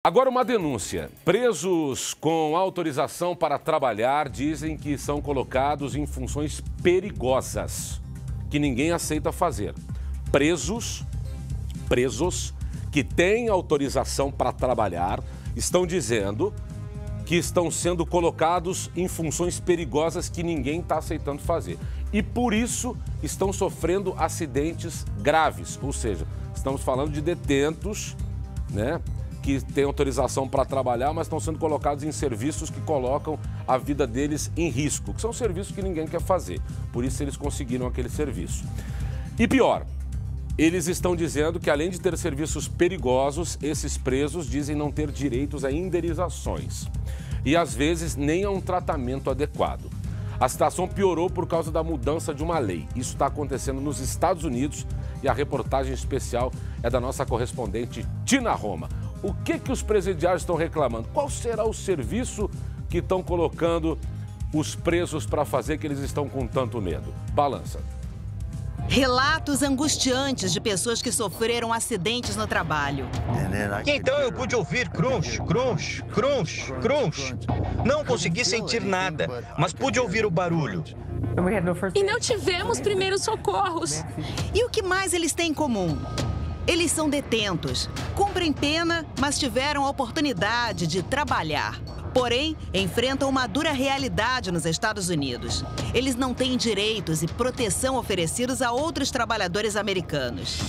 Agora uma denúncia. Presos com autorização para trabalhar dizem que são colocados em funções perigosas, que ninguém aceita fazer. Presos que têm autorização para trabalhar estão dizendo que estão sendo colocados em funções perigosas que ninguém está aceitando fazer. E por isso estão sofrendo acidentes graves, ou seja, estamos falando de detentos, né, que têm autorização para trabalhar, mas estão sendo colocados em serviços que colocam a vida deles em risco, que são serviços que ninguém quer fazer. Por isso eles conseguiram aquele serviço. E pior, eles estão dizendo que além de ter serviços perigosos, esses presos dizem não ter direitos a indenizações e às vezes nem a um tratamento adequado. A situação piorou por causa da mudança de uma lei. Isso está acontecendo nos Estados Unidos e a reportagem especial é da nossa correspondente Tina Roma. O que os presidiários estão reclamando? Qual será o serviço que estão colocando os presos para fazer que eles estão com tanto medo? Balança. Relatos angustiantes de pessoas que sofreram acidentes no trabalho. Então eu pude ouvir crunch, crunch, crunch, crunch. Não consegui sentir nada, mas pude ouvir o barulho. E não tivemos primeiros socorros. E o que mais eles têm em comum? Eles são detentos, cumprem pena, mas tiveram a oportunidade de trabalhar. Porém, enfrentam uma dura realidade nos Estados Unidos. Eles não têm direitos e proteção oferecidos a outros trabalhadores americanos.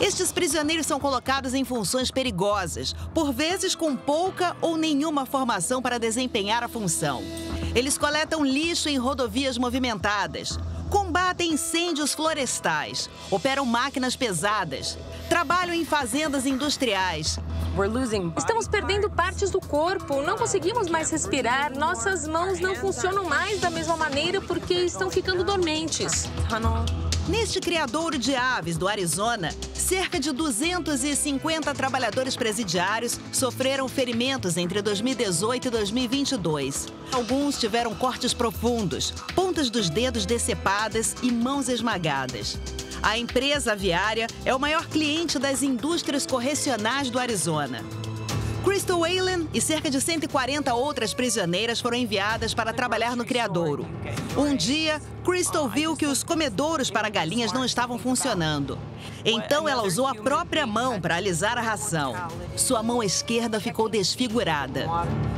Estes prisioneiros são colocados em funções perigosas, por vezes com pouca ou nenhuma formação para desempenhar a função. Eles coletam lixo em rodovias movimentadas, combatem incêndios florestais, operam máquinas pesadas, trabalham em fazendas industriais. Estamos perdendo partes do corpo, não conseguimos mais respirar, nossas mãos não funcionam mais da mesma maneira porque estão ficando dormentes. Neste criadouro de aves do Arizona, cerca de 250 trabalhadores presidiários sofreram ferimentos entre 2018 e 2022. Alguns tiveram cortes profundos, pontas dos dedos decepadas e mãos esmagadas. A empresa aviária é o maior cliente das indústrias correcionais do Arizona. Crystal Whalen e cerca de 140 outras prisioneiras foram enviadas para trabalhar no criadouro. Um dia, Crystal viu que os comedouros para galinhas não estavam funcionando. Então ela usou a própria mão para alisar a ração. Sua mão esquerda ficou desfigurada.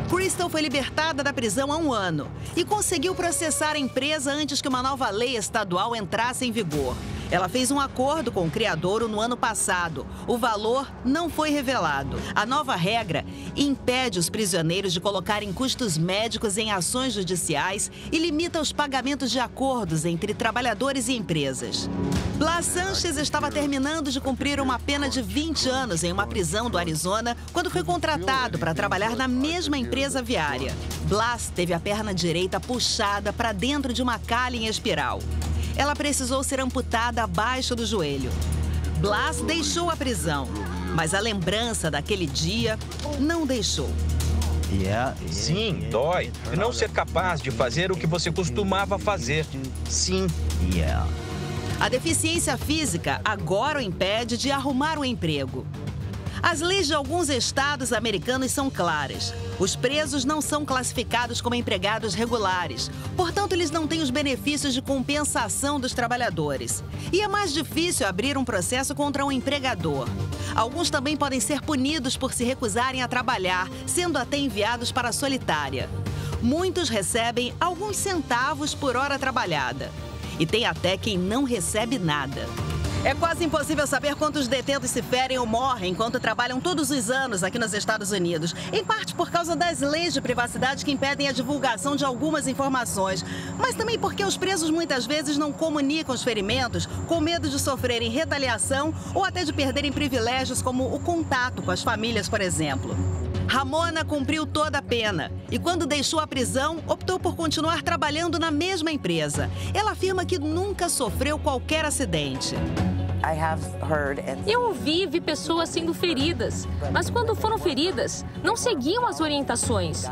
Crystal foi libertada da prisão há 1 ano e conseguiu processar a empresa antes que uma nova lei estadual entrasse em vigor. Ela fez um acordo com o criadouro no ano passado. O valor não foi revelado. A nova regra impede os prisioneiros de colocarem custos médicos em ações judiciais e limita os pagamentos de acordos entre trabalhadores e empresas. Blas Sanchez estava terminando de cumprir uma pena de 20 anos em uma prisão do Arizona quando foi contratado para trabalhar na mesma empresa aviária. Blas teve a perna direita puxada para dentro de uma calha em espiral. Ela precisou ser amputada abaixo do joelho. Blas deixou a prisão, mas a lembrança daquele dia não deixou. Sim, dói. E não ser capaz de fazer o que você costumava fazer. Sim. A deficiência física agora o impede de arrumar um emprego. As leis de alguns estados americanos são claras. Os presos não são classificados como empregados regulares. Portanto, eles não têm os benefícios de compensação dos trabalhadores. E é mais difícil abrir um processo contra um empregador. Alguns também podem ser punidos por se recusarem a trabalhar, sendo até enviados para a solitária. Muitos recebem alguns centavos por hora trabalhada. E tem até quem não recebe nada. É quase impossível saber quantos detentos se ferem ou morrem enquanto trabalham todos os anos aqui nos Estados Unidos. Em parte por causa das leis de privacidade que impedem a divulgação de algumas informações. Mas também porque os presos muitas vezes não comunicam os ferimentos com medo de sofrerem retaliação ou até de perderem privilégios como o contato com as famílias, por exemplo. Ramona cumpriu toda a pena e quando deixou a prisão, optou por continuar trabalhando na mesma empresa. Ela afirma que nunca sofreu qualquer acidente. Eu ouvi e vi pessoas sendo feridas, mas quando foram feridas, não seguiam as orientações.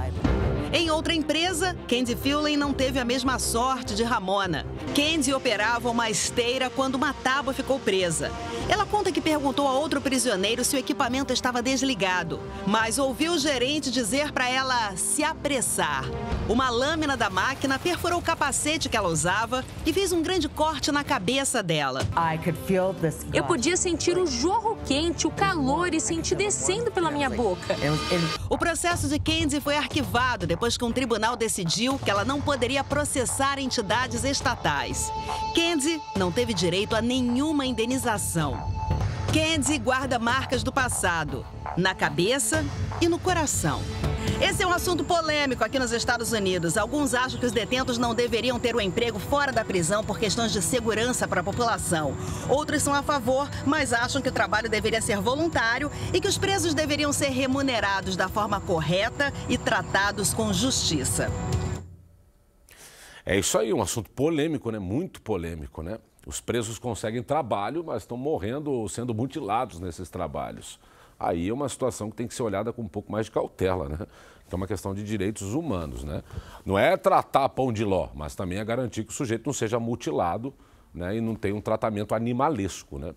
Em outra empresa, Candy Fulen não teve a mesma sorte de Ramona. Candy operava uma esteira quando uma tábua ficou presa. Ela conta que perguntou a outro prisioneiro se o equipamento estava desligado, mas ouviu o gerente dizer para ela se apressar. Uma lâmina da máquina perfurou o capacete que ela usava e fez um grande corte na cabeça dela. Eu podia sentir o jorro quente, o calor e sentir descendo pela minha boca. O processo de Candy foi arquivado depois que um tribunal decidiu que ela não poderia processar entidades estatais. Candy não teve direito a nenhuma indenização. Candy guarda marcas do passado, na cabeça e no coração. Esse é um assunto polêmico aqui nos Estados Unidos. Alguns acham que os detentos não deveriam ter um emprego fora da prisão por questões de segurança para a população. Outros são a favor, mas acham que o trabalho deveria ser voluntário e que os presos deveriam ser remunerados da forma correta e tratados com justiça. É isso aí, um assunto polêmico, né? Muito polêmico, né? Os presos conseguem trabalho, mas estão morrendo ou sendo mutilados nesses trabalhos. Aí é uma situação que tem que ser olhada com um pouco mais de cautela, né? Que é uma questão de direitos humanos, né? Não é tratar pão de ló, mas também é garantir que o sujeito não seja mutilado, né? E não tenha um tratamento animalesco, né?